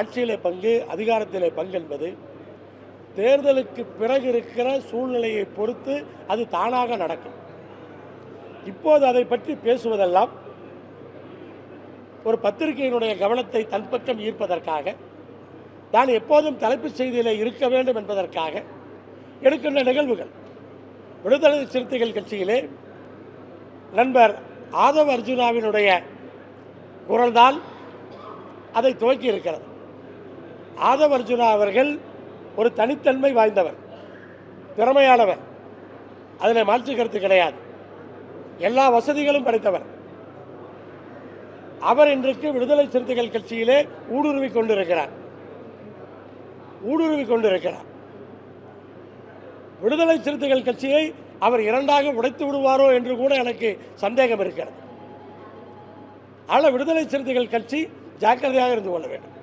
ஆட்சியிலே பங்கு, அதிகாரத்திலே பங்கு என்பது தேர்தலுக்கு பிறகு இருக்கிற சூழ்நிலையை பொறுத்து அது தானாக நடக்கும். இப்போது அதை பற்றி பேசுவதெல்லாம் ஒரு பத்திரிகையினுடைய கவனத்தை தன் பக்கம் ஈர்ப்பதற்காக, தான் எப்போதும் தலைப்புச் செய்தியிலே இருக்க வேண்டும் என்பதற்காக எடுக்கின்ற நிகழ்வுகள். விடுதலை சிறுத்தைகள் கட்சியிலே நண்பர் ஆதவ் அர்ஜுனாவினுடைய குரல்தான் அதை துவக்கி இருக்கிறது. ஆதவ் அர்ஜுனா அவர்கள் ஒரு தனித்தன்மை வாய்ந்தவர், திறமையானவர், அதில் மாற்று கருத்து கிடையாது. எல்லா வசதிகளும் படைத்தவர். அவர் இன்றைக்கு விடுதலை சிறுத்தைகள் கட்சியிலே ஊடுருவி கொண்டிருக்கிறார். விடுதலை சிறுத்தைகள் கட்சியை அவர் இரண்டாக உடைத்து விடுவாரோ என்று கூட எனக்கு சந்தேகம் இருக்கிறது. ஆனால் விடுதலை சிறுத்தைகள் கட்சி ஜாக்கிரதையாக இருந்து கொள்ள வேண்டும்.